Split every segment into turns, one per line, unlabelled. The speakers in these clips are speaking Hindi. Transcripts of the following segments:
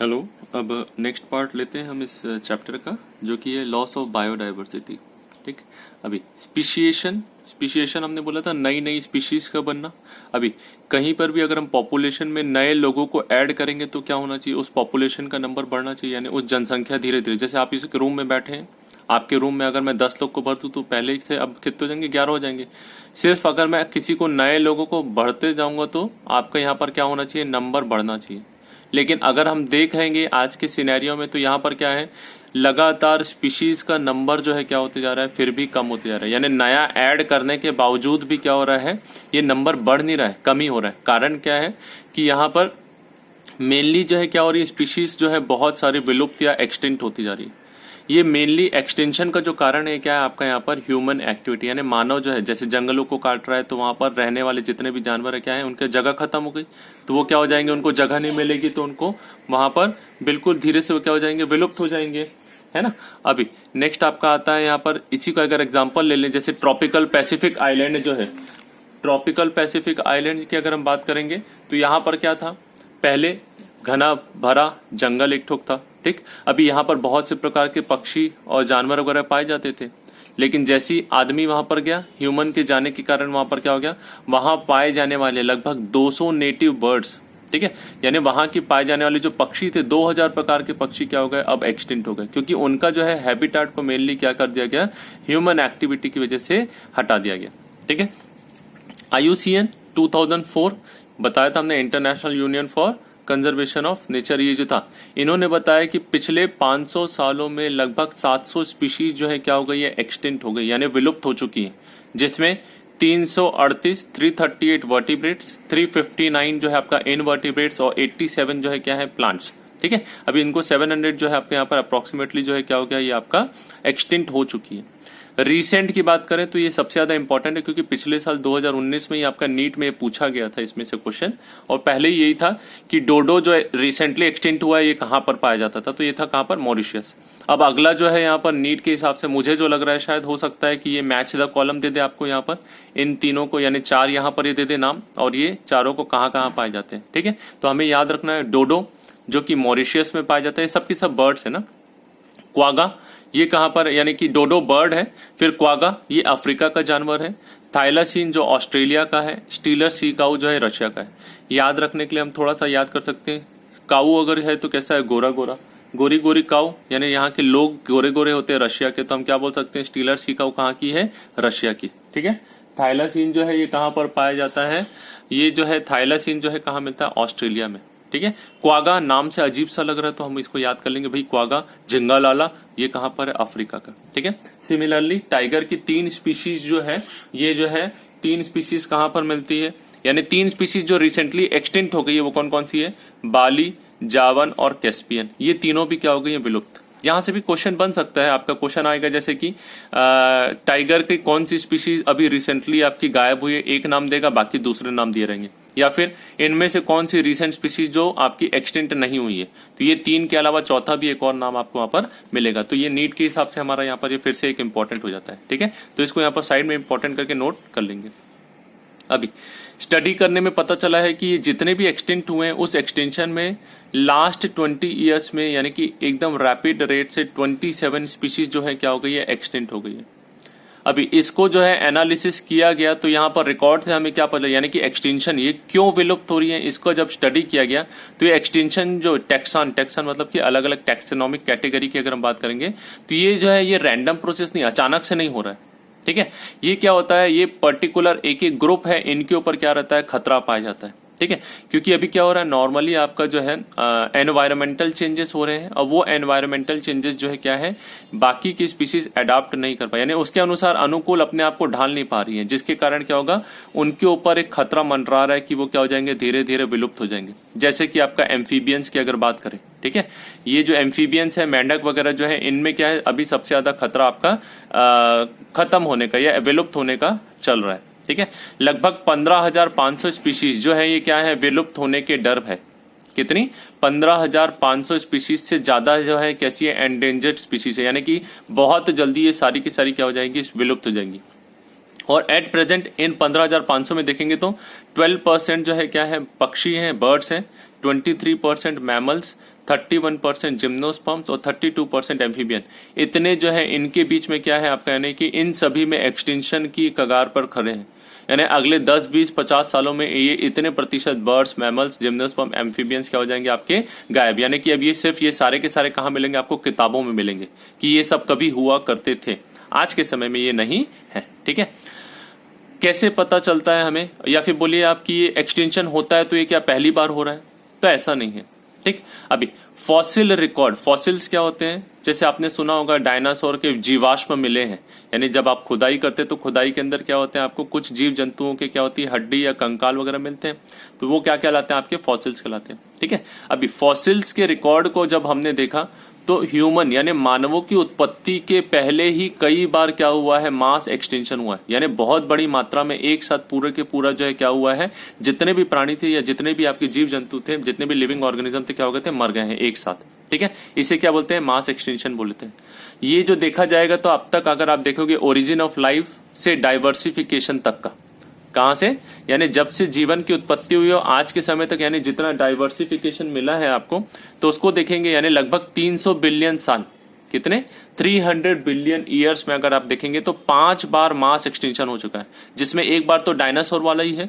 हेलो। अब नेक्स्ट पार्ट लेते हैं हम इस चैप्टर का, जो कि है लॉस ऑफ बायोडाइवर्सिटी। ठीक। अभी स्पीशिएशन हमने बोला था नई नई स्पीशीज का बनना। अभी कहीं पर भी अगर हम पॉपुलेशन में नए लोगों को ऐड करेंगे तो क्या होना चाहिए, उस पॉपुलेशन का नंबर बढ़ना चाहिए, यानी उस जनसंख्या धीरे धीरे, जैसे आप इस रूम में बैठे हैं, आपके रूम में अगर मैं 10 लोग को भर दूं तो पहले से अब कितने हो जाएंगे, 11 हो जाएंगे। सिर्फ अगर मैं किसी को नए लोगों को बढ़ते जाऊंगा तो आपका यहाँ पर क्या होना चाहिए, नंबर बढ़ना चाहिए। लेकिन अगर हम देखेंगे आज के सिनेरियो में तो यहाँ पर क्या है, लगातार स्पीशीज का नंबर जो है क्या होते जा रहा है, फिर भी कम होते जा रहा है। यानी नया ऐड करने के बावजूद भी क्या हो रहा है, ये नंबर बढ़ नहीं रहा है, कम ही हो रहा है। कारण क्या है कि यहाँ पर मेनली जो है क्या हो रही है, स्पीशीज जो है बहुत सारी विलुप्त या एक्सटिंक्ट होती जा रही है। ये मेनली एक्सटेंशन का जो कारण है क्या है आपका, यहाँ पर ह्यूमन एक्टिविटी, यानी मानव जो है जैसे जंगलों को काट रहा है तो वहां पर रहने वाले जितने भी जानवर है क्या है, उनके जगह खत्म हो गई तो वो क्या हो जाएंगे, उनको जगह नहीं मिलेगी तो उनको वहां पर बिल्कुल धीरे से वो क्या हो जाएंगे, विलुप्त हो जाएंगे, है ना। अभी नेक्स्ट आपका आता है यहाँ पर, इसी का अगर एग्जाम्पल ले लें, जैसे ट्रॉपिकल पैसिफिक आइलैंड जो है, ट्रॉपिकल पैसिफिक आइलैंड की अगर हम बात करेंगे तो यहाँ पर क्या था, पहले घना भरा जंगल एक ठोक था। ठीक। अभी यहाँ पर बहुत से प्रकार के पक्षी और जानवर वगैरह पाए जाते थे, लेकिन जैसी आदमी वहां पर गया, ह्यूमन के जाने के कारण वहां पर क्या हो गया, वहां पाए जाने वाले लगभग 200 नेटिव बर्ड्स, ठीक है, यानी वहां की पाए जाने वाले जो पक्षी थे 2000 प्रकार के पक्षी क्या हो गए, अब एक्सटिंक्ट हो गए, क्योंकि उनका जो है हैबिटेट को मेनली क्या कर दिया गया, ह्यूमन एक्टिविटी की वजह से हटा दिया गया। ठीक है। IUCN 2004 बताया था हमने, international union for conservation of nature, ये जो था, इन्होंने बताया कि पिछले 500 सालों में लगभग 700 स्पीशीज जो है क्या हो गई है, एक्सटिंक्ट हो गई, यानी विलुप्त हो चुकी है, जिसमें 338 वर्टिब्रेट्स, 359 जो है आपका इनवर्टिब्रेट्स और 87 जो है क्या है, प्लांट्स। ठीक है। अभी इनको 700 जो है आपके यहाँ पर अप्रोक्सीमेटली जो है क्या हो गया, ये आपका एक्सटिंक्ट हो चुकी है। रिसेंट की बात करें तो ये सबसे ज्यादा इंपॉर्टेंट है, क्योंकि पिछले साल 2019 में ही आपका नीट में पूछा गया था इसमें से क्वेश्चन, और पहले यही था कि डोडो जो रिसेंटली एक्सटिंक्ट हुआ है ये कहां पर पाया जाता था, तो ये था कहां पर, मॉरिशियस। अब अगला जो है यहाँ पर नीट के हिसाब से मुझे जो लग रहा है, शायद हो सकता है कि ये मैच द कॉलम दे दे आपको यहाँ पर, इन तीनों को, यानी 4 यहाँ पर ये दे दे नाम, और ये चारों को कहाँ कहाँ पाए जाते हैं। ठीक है। तो हमें याद रखना है, डोडो जो कि मॉरिशियस में पाया जाता है, सबकी सब बर्ड्स है ना। क्वागा ये कहां पर, यानी कि डोडो बर्ड है, फिर क्वागा ये अफ्रीका का जानवर है, थाइलासीन जो ऑस्ट्रेलिया का है, स्टीलर सी काऊ जो है रशिया का है। याद रखने के लिए हम थोड़ा सा याद कर सकते हैं, काऊ अगर है तो कैसा है, गोरा गोरा, गोरी गोरी काऊ, यानी यहाँ के लोग गोरे गोरे होते हैं रशिया के, तो हम क्या बोल सकते हैं, स्टीलर सी काऊ कहाँ की है, रशिया की। ठीक है। थाइलासीन जो है ये कहाँ पर पाया जाता है, ये जो है थाइलासीन जो है कहाँ मिलता है, ऑस्ट्रेलिया में। ठीक है। क्वागा नाम से अजीब सा लग रहा है तो हम इसको याद कर लेंगे भाई, क्वागा झिंगालाला ये कहां पर है, अफ्रीका का। ठीक है। सिमिलरली टाइगर की 3 स्पीशीज जो है, ये जो है 3 स्पीशीज कहां पर मिलती है, यानी 3 स्पीशीज जो रिसेंटली एक्सटिंक्ट हो गई है, वो कौन कौन सी है, बाली, जावन और कैस्पियन, ये तीनों भी क्या हो गई है, विलुप्त। यहां से भी क्वेश्चन बन सकता है, आपका क्वेश्चन आएगा जैसे कि टाइगर की कौन सी स्पीशीज अभी रिसेंटली आपकी गायब हुई है, एक नाम देगा, बाकी दूसरे नाम दिए रहेंगे, या फिर इनमें से कौन सी रिसेंट स्पीशीज जो आपकी एक्सटिंक्ट नहीं हुई है, तो ये 3 के अलावा चौथा भी एक और नाम आपको वहां पर मिलेगा। तो ये नीट के हिसाब से हमारा यहाँ पर ये फिर से एक इंपॉर्टेंट हो जाता है। ठीक है। तो इसको यहाँ पर साइड में इंपॉर्टेंट करके नोट कर लेंगे। अभी स्टडी करने में पता चला है कि जितने भी एक्सटिंक्ट हुए हैं उस एक्सटेंशन में लास्ट 20 ईयर्स में, यानी कि एकदम रैपिड रेट से 27 स्पीशीज जो है क्या हो गई है, एक्सटिंक्ट हो गई है। अभी इसको जो है एनालिसिस किया गया तो यहाँ पर रिकॉर्ड से हमें क्या पता, यानी कि एक्सटेंशन ये क्यों विलुप्त हो रही है, इसको जब स्टडी किया गया तो ये एक्सटेंशन जो टेक्सन मतलब कि अलग अलग टैक्सोनॉमिक कैटेगरी की अगर हम बात करेंगे तो ये जो है, ये रैंडम प्रोसेस नहीं, अचानक से नहीं हो रहा है। ठीक है। ये क्या होता है, ये पर्टिकुलर एक एक ग्रुप है, इनके ऊपर क्या रहता है, खतरा पाया जाता है। ठीक है। क्योंकि अभी क्या हो रहा है, नॉर्मली आपका जो है एनवायरमेंटल चेंजेस हो रहे हैं, और वो एनवायरमेंटल चेंजेस जो है क्या है, बाकी की स्पीशीज अडॉप्ट नहीं कर पाए, यानी उसके अनुसार अनुकूल अपने आप को ढाल नहीं पा रही है, जिसके कारण क्या होगा, उनके ऊपर एक खतरा मंडरा रहा है कि वो क्या हो जाएंगे, धीरे धीरे विलुप्त हो जाएंगे। जैसे कि आपका एम्फीबियंस की अगर बात करें, ठीक है, ये जो एम्फीबियंस है, मेंढक वगैरह जो है, इनमें क्या है, अभी सबसे ज्यादा खतरा आपका खत्म होने का या विलुप्त होने का चल रहा है। ठीक है। लगभग 15,500 स्पीशीज जो है ये क्या है, विलुप्त होने के डर है। कितनी, 15,500 स्पीशीज से ज्यादा जो है कैसी है, एंडेंजर्ड स्पीशीज है, यानी कि बहुत जल्दी ये सारी की सारी क्या हो जाएंगी, विलुप्त हो जाएंगी। और एट प्रेजेंट इन 15,500 में देखेंगे तो 12% जो है क्या है, पक्षी हैं, बर्ड्स हैं, 23% मैमल्स, 31% जिम्नोस्पर्म्स और 32% एम्फीबियन। इतने जो है इनके बीच में क्या है आपका, यानी कि इन सभी में एक्सटिंक्शन की कगार पर खड़े हैं। यानी अगले 10, 20, 50 सालों में ये इतने प्रतिशत बर्ड्स, मैमल्स, जिम्नोस्पर्म, एम्फीबियंस क्या हो जाएंगे आपके, गायब। यानी कि अब ये सिर्फ ये सारे के सारे कहाँ मिलेंगे आपको, किताबों में मिलेंगे कि ये सब कभी हुआ करते थे। आज के समय में ये नहीं है। ठीक है, कैसे पता चलता है हमें, या फिर बोलिए आप कि ये एक्सटेंशन होता है तो ये क्या पहली बार हो रहा है, तो ऐसा नहीं है। ठीक, अभी फॉसिल रिकॉर्ड, फॉसिल्स क्या होते हैं, जैसे आपने सुना होगा डायनासोर के जीवाश्म मिले हैं, यानी जब आप खुदाई करते हैं तो खुदाई के अंदर क्या होते हैं आपको कुछ जीव जंतुओं के क्या होती है हड्डी या कंकाल वगैरह मिलते हैं, तो वो क्या कहलाते हैं आपके फॉसिल्स कहलाते हैं। ठीक है, अभी फॉसिल्स के रिकॉर्ड को जब हमने देखा तो ह्यूमन यानी मानवों की उत्पत्ति के पहले ही कई बार क्या हुआ है, मास एक्सटेंशन हुआ है। यानी बहुत बड़ी मात्रा में एक साथ पूरे के पूरा जो है क्या हुआ है, जितने भी प्राणी थे या जितने भी आपके जीव जंतु थे, जितने भी लिविंग ऑर्गेनिज्म थे क्या हो गए थे, मर गए हैं एक साथ। ठीक है, इसे क्या बोलते हैं, मास एक्सटेंशन बोलते हैं। ये जो देखा जाएगा तो अब तक अगर आप देखोगे ओरिजिन ऑफ लाइफ से डाइवर्सिफिकेशन तक का, कहां से, यानी जब से जीवन की उत्पत्ति हुई हो आज के समय तक, यानी जितना डाइवर्सिफिकेशन मिला है आपको, तो उसको देखेंगे यानी लगभग 300 बिलियन साल, कितने 300 बिलियन ईयर्स में अगर आप देखेंगे तो 5 बार मास एक्सटेंशन हो चुका है, जिसमें एक बार तो डायनासोर वाला ही है,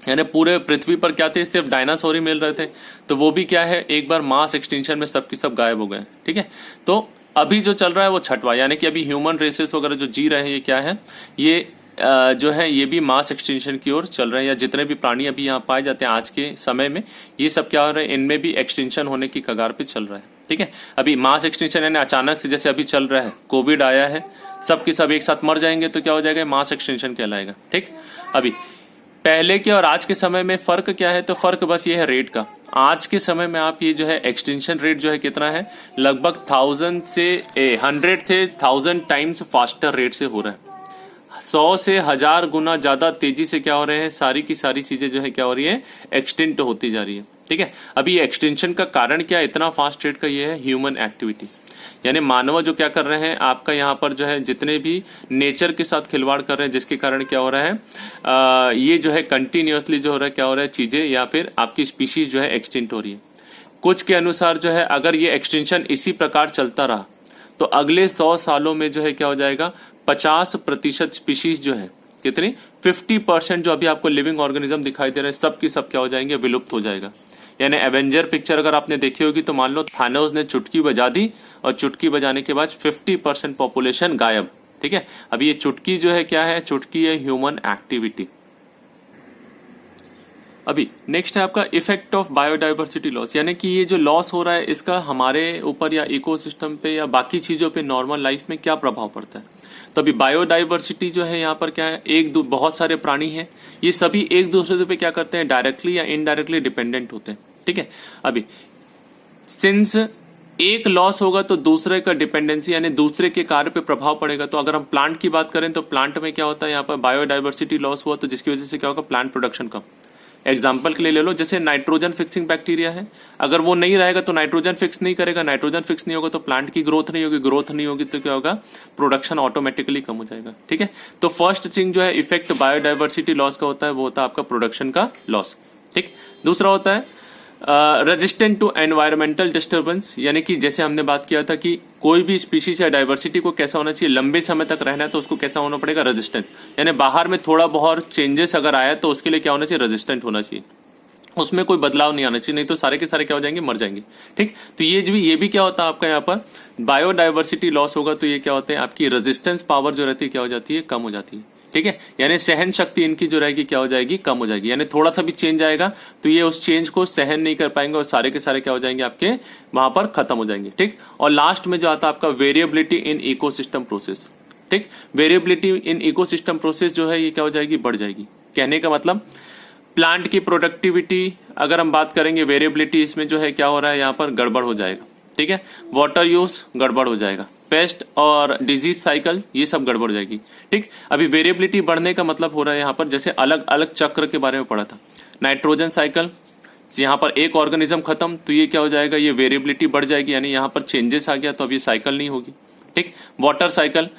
यानी पूरे पृथ्वी पर क्या थे, सिर्फ डायनासोर ही मिल रहे थे, तो वो भी क्या है एक बार मास एक्सटेंशन में सब की सब गायब हो गए। ठीक है, तो अभी जो चल रहा है वो छठवां, यानी कि अभी ह्यूमन रेसेस वगैरह जो जी रहे हैं ये क्या है, ये जो है ये भी मास एक्सटेंशन की ओर चल रहे हैं, या जितने भी प्राणी अभी यहाँ पाए जाते हैं आज के समय में ये सब क्या हो रहे हैं, इनमें भी एक्सटेंशन होने की कगार पे चल रहा है। ठीक है, अभी मास एक्सटेंशन यानी अचानक से जैसे अभी चल रहा है, कोविड आया है, सब के सब एक साथ मर जाएंगे तो क्या हो जाएगा, मास एक्सटेंशन कहलाएगा। ठीक, अभी पहले के और आज के समय में फर्क क्या है, तो फर्क बस ये है रेट का। आज के समय में आप ये जो है एक्सटेंशन रेट जो है कितना है, लगभग 100 से 1000 टाइम्स फास्टर रेट से हो रहा है, 100 से 1000 गुना ज्यादा तेजी से क्या हो रहे हैं, सारी की सारी चीजें जो है क्या हो रही है, एक्सटेंट होती जा रही है। ठीक है, अभी ये एक्सटेंशन का कारण क्या है इतना फास्ट रेट का, ये है ह्यूमन एक्टिविटी, यानी मानव जो क्या कर रहे हैं आपका यहाँ पर जो है जितने भी नेचर के साथ खिलवाड़ कर रहे हैं, जिसके कारण क्या हो रहा है ये जो है कंटिन्यूअसली जो हो रहा है क्या हो रहा है चीजें, या फिर आपकी स्पीशीज जो है एक्सटिंक्ट हो रही है। कुछ के अनुसार जो है अगर ये एक्सटेंशन इसी प्रकार चलता रहा तो अगले 100 सालों में जो है क्या हो जाएगा, 50% स्पीशीज जो है, कितनी 50% जो अभी आपको लिविंग ऑर्गेनिज्म दिखाई दे रहे हैं सब की सब क्या हो जाएंगे, विलुप्त हो जाएगा। यानी एवेंजर पिक्चर अगर आपने देखी होगी तो मान लो थानोस ने चुटकी बजा दी और चुटकी बजाने के बाद 50% पॉपुलेशन गायब। ठीक है, अभी ये चुटकी जो है क्या है, चुटकी है ह्यूमन एक्टिविटी। अभी नेक्स्ट है आपका इफेक्ट ऑफ बायोडाइवर्सिटी लॉस, यानी कि ये जो लॉस हो रहा है इसका हमारे ऊपर या इकोसिस्टम पे या बाकी चीजों पे नॉर्मल लाइफ में क्या प्रभाव पड़ता है। तो अभी बायोडाइवर्सिटी जो है यहाँ पर क्या है, बहुत सारे प्राणी हैं, ये सभी एक दूसरे पे क्या करते हैं, डायरेक्टली या इनडायरेक्टली डिपेंडेंट होते हैं। ठीक है, अभी सिंस एक लॉस होगा तो दूसरे का डिपेंडेंसी यानी दूसरे के कार्य पे प्रभाव पड़ेगा। तो अगर हम प्लांट की बात करें तो प्लांट में क्या होता है, यहाँ पर बायोडाइवर्सिटी लॉस हुआ तो जिसकी वजह से क्या होगा, प्लांट प्रोडक्शन कम। एग्जाम्पल के लिए ले लो, जैसे नाइट्रोजन फिक्सिंग बैक्टीरिया है, अगर वो नहीं रहेगा तो नाइट्रोजन फिक्स नहीं करेगा, नाइट्रोजन फिक्स नहीं होगा तो प्लांट की ग्रोथ नहीं होगी, ग्रोथ नहीं होगी तो क्या होगा, प्रोडक्शन ऑटोमेटिकली कम हो जाएगा। ठीक है, तो फर्स्ट थिंग जो है इफेक्ट बायोडाइवर्सिटी लॉस का होता है वो होता है आपका प्रोडक्शन का लॉस। ठीक, दूसरा होता है रेजिस्टेंट टू एनवायरमेंटल डिस्टर्बेंस, यानी कि जैसे हमने बात किया था कि कोई भी स्पीशीज या डाइवर्सिटी को कैसा होना चाहिए, लंबे समय तक रहना है तो उसको कैसा होना पड़ेगा, रेजिस्टेंट, यानी बाहर में थोड़ा बहुत चेंजेस अगर आया तो उसके लिए क्या होना चाहिए, रेजिस्टेंट होना चाहिए, उसमें कोई बदलाव नहीं आना चाहिए, नहीं तो सारे के सारे क्या हो जाएंगे, मर जाएंगे। ठीक, तो ये भी क्या होता है आपका यहाँ पर बायोडाइवर्सिटी लॉस होगा तो ये क्या होता है, आपकी रेजिस्टेंस पावर जो रहती है क्या हो जाती है, कम हो जाती है। ठीक है, यानी सहन शक्ति इनकी जो रहेगी क्या हो जाएगी, कम हो जाएगी, यानी थोड़ा सा भी चेंज आएगा तो ये उस चेंज को सहन नहीं कर पाएंगे और सारे के सारे क्या हो जाएंगे, आपके वहां पर खत्म हो जाएंगे। ठीक, और लास्ट में जो आता है आपका वेरिएबिलिटी इन इकोसिस्टम प्रोसेस। ठीक, वेरिएबिलिटी इन इकोसिस्टम प्रोसेस जो है ये क्या हो जाएगी, बढ़ जाएगी। कहने का मतलब प्लांट की प्रोडक्टिविटी अगर हम बात करेंगे, वेरिएबिलिटी इसमें जो है क्या हो रहा है, यहाँ पर गड़बड़ हो जाएगा। ठीक है, वाटर यूज गड़बड़ हो जाएगा, पेस्ट और डिजीज साइकिल ये सब गड़बड़ हो जाएगी। ठीक, अभी वेरिएबिलिटी बढ़ने का मतलब हो रहा है यहाँ पर जैसे अलग अलग चक्र के बारे में पढ़ा था, नाइट्रोजन साइकिल, यहाँ पर एक ऑर्गेनिज्म खत्म तो ये क्या हो जाएगा, ये वेरिएबिलिटी बढ़ जाएगी, यानी यहाँ पर चेंजेस आ गया तो अब ये साइकिल नहीं होगी। ठीक, वाटर साइकिल,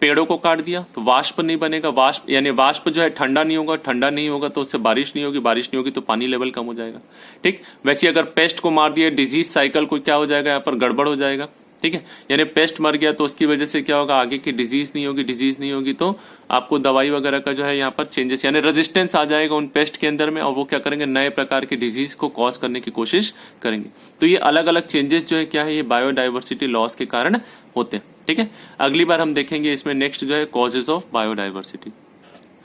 पेड़ों को काट दिया तो वाष्प नहीं बनेगा, वाष्प यानी वाष्प जो है ठंडा नहीं होगा, ठंडा नहीं होगा तो उससे बारिश नहीं होगी, बारिश नहीं होगी तो पानी लेवल कम हो जाएगा। ठीक, वैसे अगर पेस्ट को मार दिया, डिजीज साइकिल को क्या हो जाएगा, यहाँ पर गड़बड़ हो जाएगा। ठीक है, यानी पेस्ट मर गया तो उसकी वजह से क्या होगा, आगे की डिजीज नहीं होगी, डिजीज नहीं होगी तो आपको दवाई वगैरह का जो है यहाँ पर चेंजेस यानी रेजिस्टेंस आ जाएगा उन पेस्ट के अंदर में, और वो क्या करेंगे, नए प्रकार की डिजीज को कॉज करने की कोशिश करेंगे। तो ये अलग अलग चेंजेस जो है क्या है, ये बायोडाइवर्सिटी लॉस के कारण होते हैं। ठीक है, अगली बार हम देखेंगे इसमें नेक्स्ट जो है कॉजेज ऑफ बायोडाइवर्सिटी।